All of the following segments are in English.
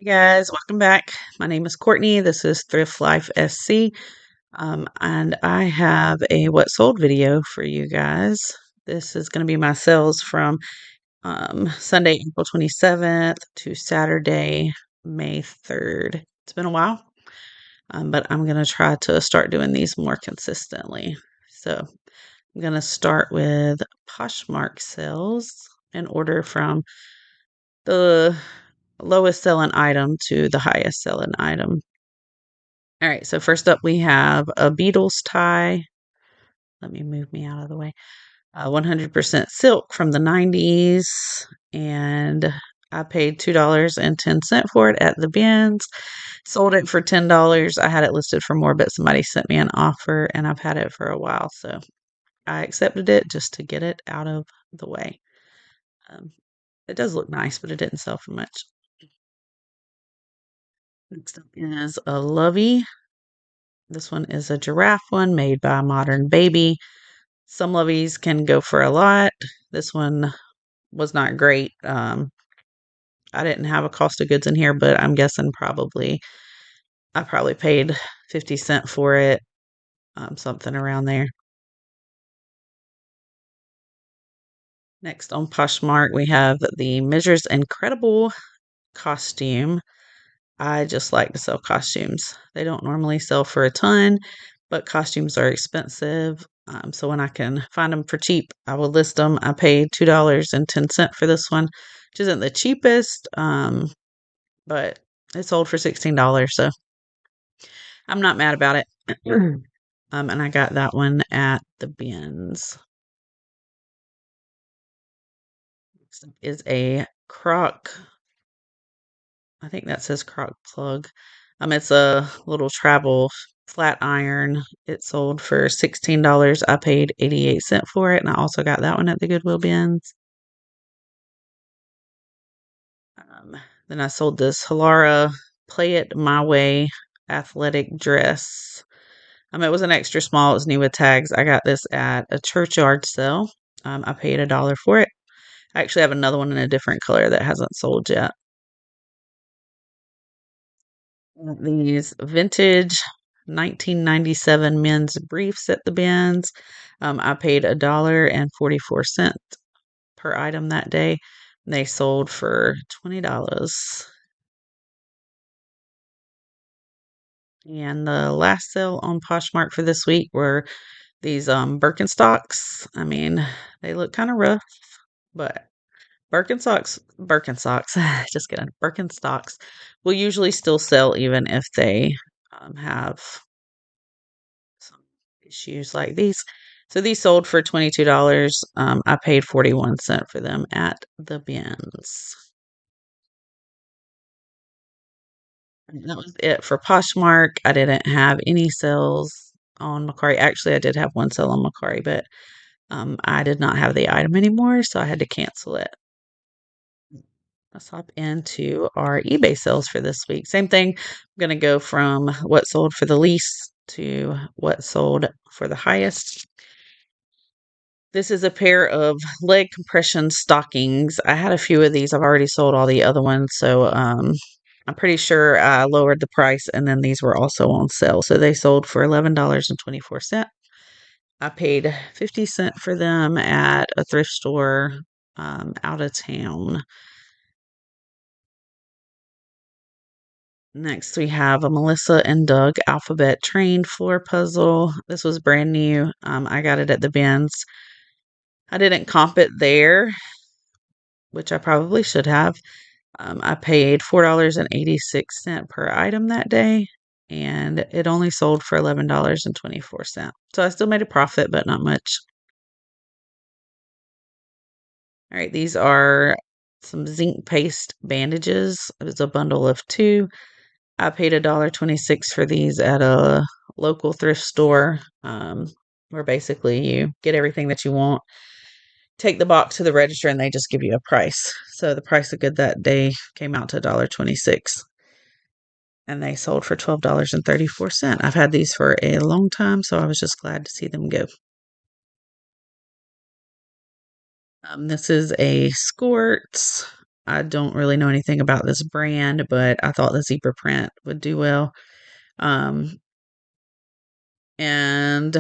Hey guys, welcome back. My name is Courtney. This is Thrift Life SC, and I have a what sold video for you guys. This is going to be my sales from Sunday, April 27th to Saturday, May 3rd. It's been a while, but I'm going to try to start doing these more consistently. So I'm going to start with Poshmark sales in order from the lowest selling item to the highest selling item. All right, so first up we have a Beatles tie. Let me move me out of the way. 100% silk from the 90s, and I paid $2.10 for it at the bins. Sold it for $10. I had it listed for more, but somebody sent me an offer, and I've had it for a while, so I accepted it just to get it out of the way. Um, it does look nice, but it didn't sell for much. Next up is a Lovey. This one is a giraffe one made by Modern Baby. Some Loveys can go for a lot. This one was not great. I didn't have a cost of goods in here, but I'm guessing I probably paid 50 cents for it, something around there. Next on Poshmark, we have the Measures Incredible costume. I just like to sell costumes. They don't normally sell for a ton, but costumes are expensive. So when I can find them for cheap, I will list them. I paid $2.10 for this one, which isn't the cheapest, but it sold for $16. So I'm not mad about it. And I got that one at the bins. Next up is a croc. I think that says croc plug. It's a little travel flat iron. It sold for $16. I paid 88 cents for it, and I also got that one at the Goodwill bins. Um, then I sold this Halara Play It My Way athletic dress. It was an extra small. It was new with tags. I got this at a churchyard sale. I paid $1 for it. I actually have another one in a different color that hasn't sold yet. These vintage 1997 men's briefs at the bins. I paid $1.44 per item that day. They sold for $20. And the last sale on Poshmark for this week were these Birkenstocks. They look kind of rough, but Birkenstocks, just kidding. Birkenstocks will usually still sell even if they have some issues like these. So these sold for $22. I paid 41 cents for them at the bins. And that was it for Poshmark. I didn't have any sales on Macari. Actually, I did have one sale on Macari, but I did not have the item anymore, so I had to cancel it. Let's hop into our eBay sales for this week. Same thing. I'm going to go from what sold for the least to what sold for the highest. This is a pair of leg compression stockings. I had a few of these. I've already sold all the other ones, so I'm pretty sure I lowered the price, and then these were also on sale. So they sold for $11.24. I paid 50 cents for them at a thrift store out of town. Next, we have a Melissa and Doug alphabet train floor puzzle. This was brand new. I got it at the bins. I didn't comp it there, which I probably should have. I paid $4.86 per item that day, and it only sold for $11.24. So I still made a profit, but not much. All right, these are some zinc paste bandages. It was a bundle of two. I paid $1.26 for these at a local thrift store, where basically you get everything that you want, take the box to the register, and they just give you a price. So the price of good that day came out to $1.26, and they sold for $12.34. I've had these for a long time, so I was just glad to see them go. This is a skirts. I don't really know anything about this brand, but I thought the zebra print would do well. Um, and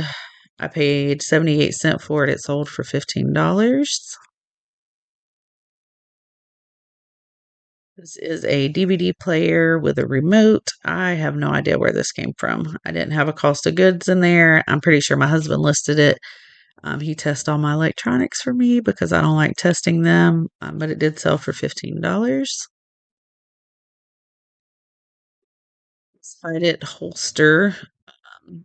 I paid 78 cents for it. It sold for $15. This is a DVD player with a remote. I have no idea where this came from. I didn't have a cost of goods in there. I'm pretty sure my husband listed it. He tests all my electronics for me because I don't like testing them, but it did sell for $15. Sided holster um,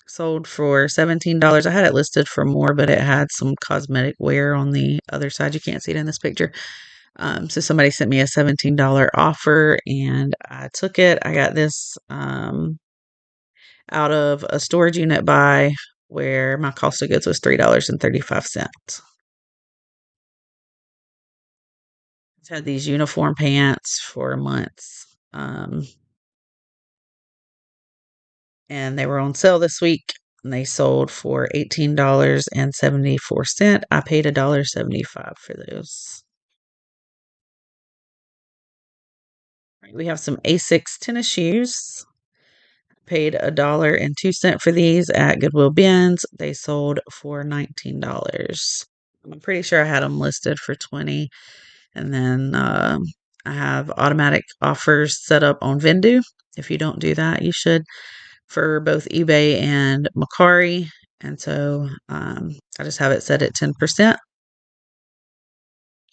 sold for $17. I had it listed for more, but it had some cosmetic wear on the other side. You can't see it in this picture. So somebody sent me a $17 offer and I took it. I got this out of a storage unit buy where my cost of goods was $3.35. I've had these uniform pants for months. And they were on sale this week and they sold for $18.74. I paid $1.75 for those. We have some Asics tennis shoes. Paid $1.02 for these at Goodwill Bins. They sold for $19. I'm pretty sure I had them listed for 20. And then I have automatic offers set up on Vendu. If you don't do that, you should, for both eBay and Macari. And so I just have it set at 10%.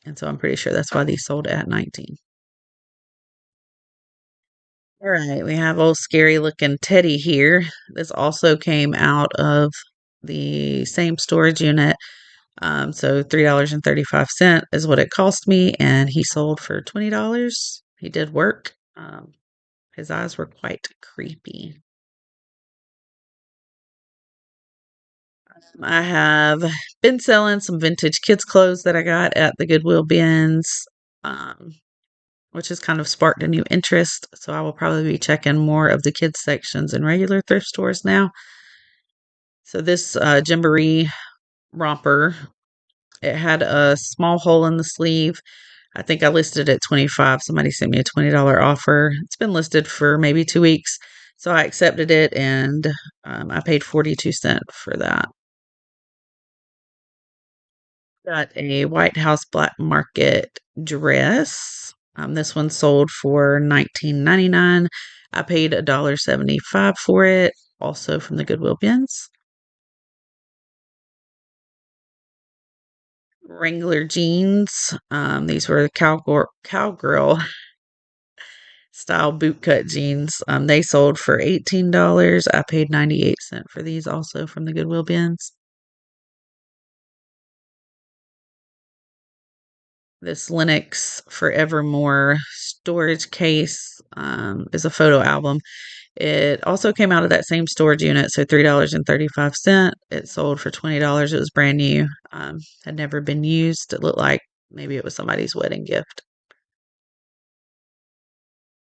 And so I'm pretty sure that's why these sold at 19. All right, we have old scary looking Teddy here. This also came out of the same storage unit. So $3.35 is what it cost me, and he sold for $20. He did work. His eyes were quite creepy. I have been selling some vintage kids' clothes that I got at the Goodwill bins, um, which has kind of sparked a new interest. So I will probably be checking more of the kids' sections in regular thrift stores now. So this Gymboree romper, it had a small hole in the sleeve. I think I listed it at 25. Somebody sent me a $20 offer. It's been listed for maybe 2 weeks. So I accepted it and I paid 42 cents for that. Got a White House Black Market dress. This one sold for $19.99. I paid $1.75 for it, also from the Goodwill bins. Wrangler jeans. These were cowgirl style bootcut jeans. They sold for $18. I paid 98 cents for these, also from the Goodwill bins. This Linux Forevermore storage case is a photo album. It also came out of that same storage unit, so $3.35. It sold for $20. It was brand new. Had never been used. It looked like maybe it was somebody's wedding gift.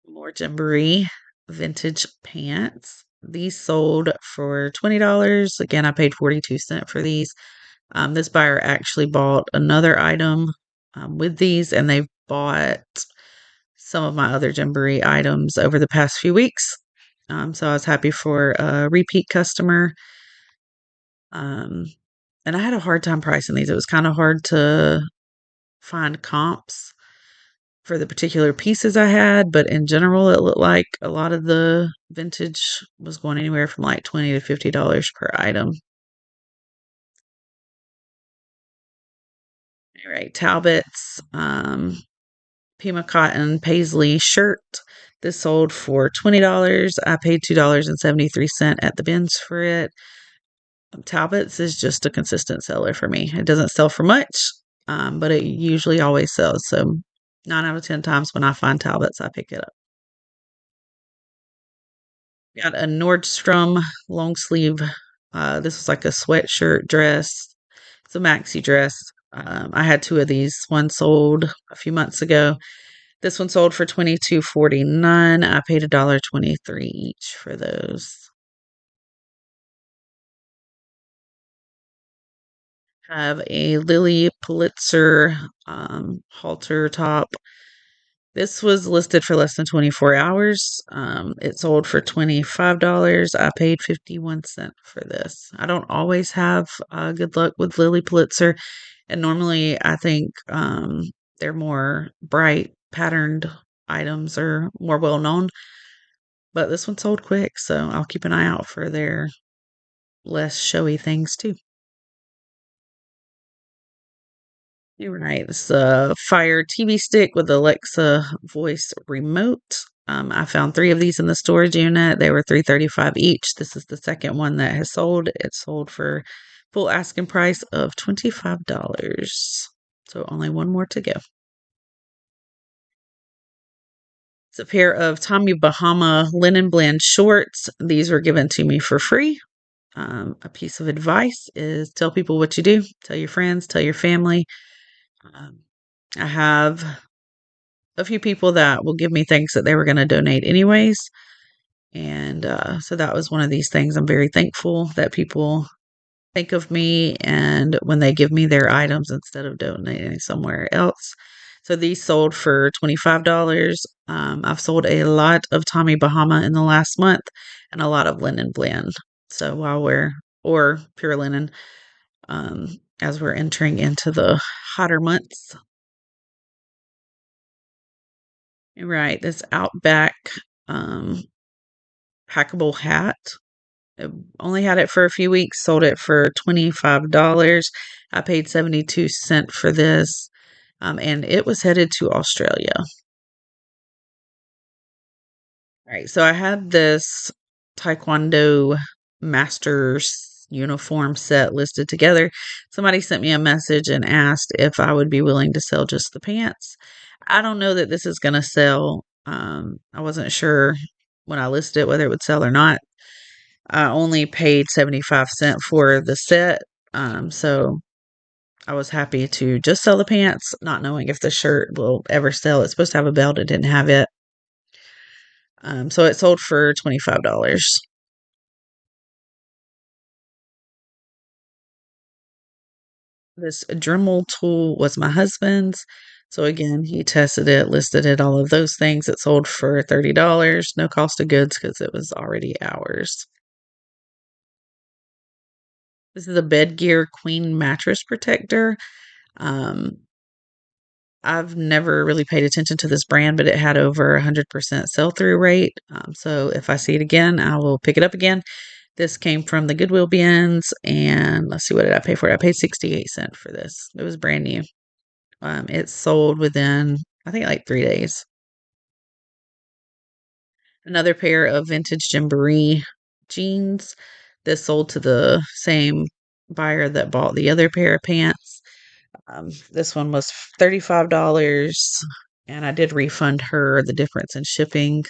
More Gymboree vintage pants. These sold for $20. Again, I paid 42 cents for these. This buyer actually bought another item with these, and they've bought some of my other Gymboree items over the past few weeks. So I was happy for a repeat customer. Um, and I had a hard time pricing these. It was kind of hard to find comps for the particular pieces I had, but in general, it looked like a lot of the vintage was going anywhere from like $20 to $50 per item. All right, Talbot's Pima Cotton Paisley shirt. This sold for $20. I paid $2.73 at the bins for it. Talbot's is just a consistent seller for me. It doesn't sell for much, but it usually always sells. So 9 out of 10 times when I find Talbot's, I pick it up. Got a Nordstrom long sleeve. This was like a sweatshirt dress. It's a maxi dress. I had two of these. One sold a few months ago. This one sold for $22.49. I paid $1.23 each for those. Have a Lily Pulitzer halter top. This was listed for less than 24 hours. It sold for $25. I paid 51 cents for this. I don't always have good luck with Lily Pulitzer, and normally I think they're more bright, patterned items are more well known. But this one sold quick, so I'll keep an eye out for their less showy things too. You're right. It's a Fire TV stick with Alexa voice remote. I found three of these in the storage unit. They were $3.35 each. This is the second one that has sold. It sold for full asking price of $25. So only one more to go. It's a pair of Tommy Bahama linen blend shorts. These were given to me for free. A piece of advice is tell people what you do. Tell your friends, tell your family. Um, I have a few people that will give me things that they were going to donate anyways. And so that was one of these things. I'm very thankful that people think of me and when they give me their items instead of donating somewhere else. So these sold for $25. I've sold a lot of Tommy Bahama in the last month and a lot of linen blend. So or pure linen, um, as we're entering into the hotter months. Right, this Outback um, packable hat. I only had it for a few weeks, sold it for $25. I paid 72 cents for this, and it was headed to Australia. All right, so I had this Taekwondo Masters uniform set listed together. Somebody sent me a message and asked if I would be willing to sell just the pants. I don't know that this is going to sell. I wasn't sure when I listed it whether it would sell or not. I only paid 75 cents for the set. So I was happy to just sell the pants, not knowing if the shirt will ever sell. It's supposed to have a belt. It didn't have it. So it sold for $25. This Dremel tool was my husband's. So again, he tested it, listed it, all of those things. It sold for $30. No cost of goods because it was already ours. This is a Bed Gear Queen mattress protector. Um, I've never really paid attention to this brand, but it had over 100% sell through rate. So if I see it again, I will pick it up again. This came from the Goodwill bins, and let's see, what did I pay for it? I paid 68 cents for this. It was brand new. It sold within, I think, like 3 days. Another pair of vintage Gymboree jeans. This sold to the same buyer that bought the other pair of pants. This one was $35, and I did refund her the difference in shipping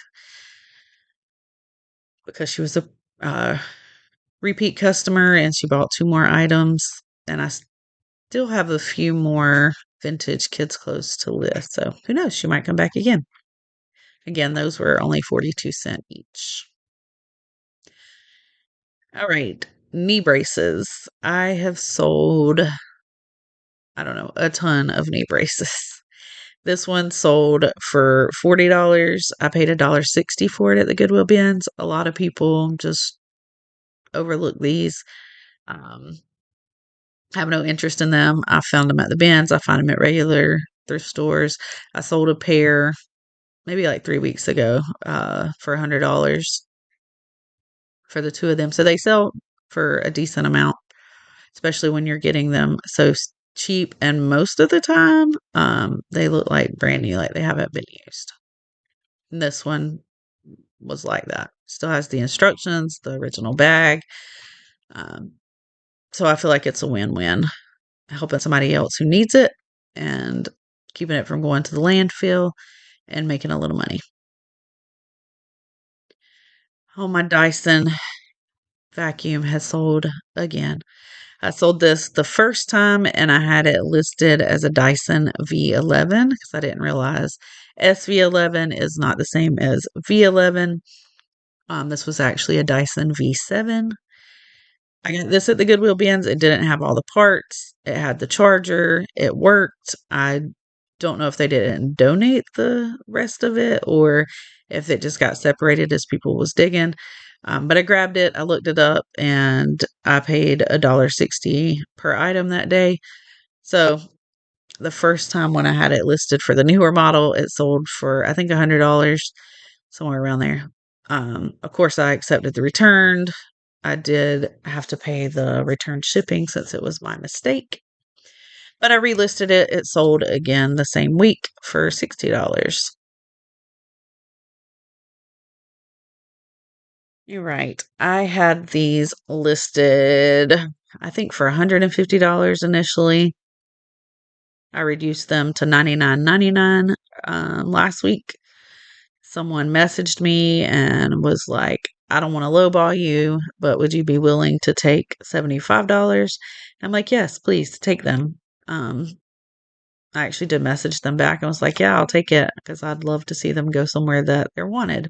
because she was a uh, repeat customer and she bought two more items. And I still have a few more vintage kids' clothes to list. So who knows? She might come back again. Again, those were only 42 cents each. All right. Knee braces. I have sold, I don't know, a ton of knee braces. This one sold for $40. I paid $1.60 for it at the Goodwill bins. A lot of people just overlook these. Um, have no interest in them. I found them at the bins. I find them at regular thrift stores. I sold a pair maybe like 3 weeks ago for $100 for the two of them. So they sell for a decent amount, especially when you're getting them so cheap. And most of the time, they look like brand new, like they haven't been used. And this one was like that. Still has the instructions, the original bag. Um, so I feel like it's a win-win. Helping somebody else who needs it and keeping it from going to the landfill and making a little money. Oh, my Dyson vacuum has sold again. I sold this the first time and I had it listed as a Dyson V11 because I didn't realize SV11 is not the same as V11. This was actually a Dyson V7. I got this at the Goodwill bins. It didn't have all the parts. It had the charger. It worked. I don't know if they didn't donate the rest of it or if it just got separated as people was digging. But I grabbed it, I looked it up, and I paid $1.60 per item that day. So the first time when I had it listed for the newer model, it sold for I think $100, somewhere around there. Of course, I accepted the return. I did have to pay the return shipping since it was my mistake. But I relisted it. It sold again the same week for $60. You're right. I had these listed, I think, for $150 initially. I reduced them to $99.99 last week. Someone messaged me and was like, I don't want to lowball you, but would you be willing to take $75? I'm like, yes, please take them. Um, I actually did message them back and was like, yeah, I'll take it because I'd love to see them go somewhere that they're wanted.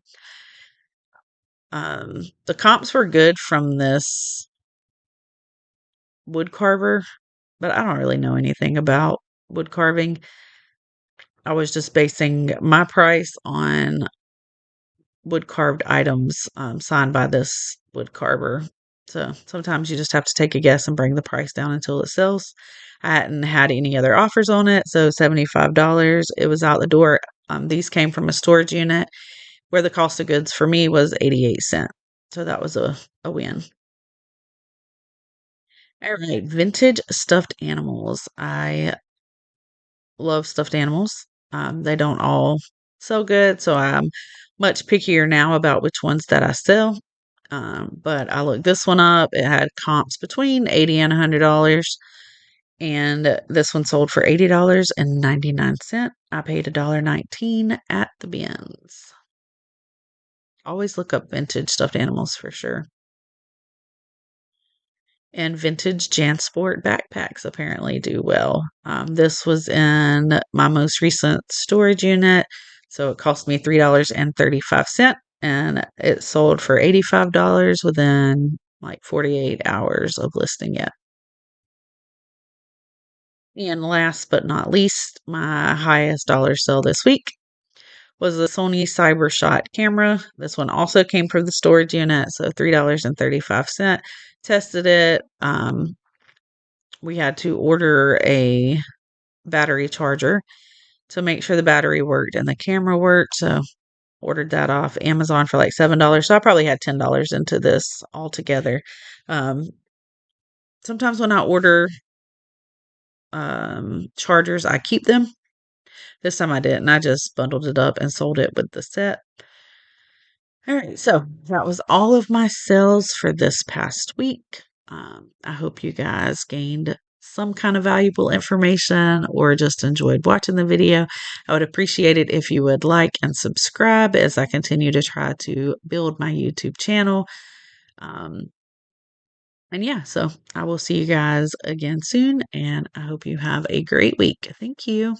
The comps were good from this wood carver, but I don't really know anything about wood carving. I was just basing my price on wood carved items signed by this wood carver. So sometimes you just have to take a guess and bring the price down until it sells. I hadn't had any other offers on it, so $75. It was out the door. These came from a storage unit where the cost of goods for me was 88 cents. So that was a win. All right, vintage stuffed animals. I love stuffed animals. They don't all sell good, so I'm much pickier now about which ones that I sell. But I looked this one up. It had comps between $80 and $100, and this one sold for $80.99. I paid $1.19 at the bins. Always look up vintage stuffed animals for sure. And vintage JanSport backpacks apparently do well. This was in my most recent storage unit, so it cost me $3.35, and it sold for $85 within like 48 hours of listing it. And last but not least, my highest dollar sale this week was the Sony CyberShot camera. This one also came from the storage unit, so $3.35. Tested it. We had to order a battery charger to make sure the battery worked and the camera worked. So ordered that off Amazon for like $7. So I probably had $10 into this altogether. Um, Sometimes when I order chargers, I keep them. This time I didn't. I just bundled it up and sold it with the set. All right, so that was all of my sales for this past week. I hope you guys gained some kind of valuable information or just enjoyed watching the video. I would appreciate it if you would like and subscribe as I continue to try to build my YouTube channel. Um, and yeah, so I will see you guys again soon, and I hope you have a great week. Thank you.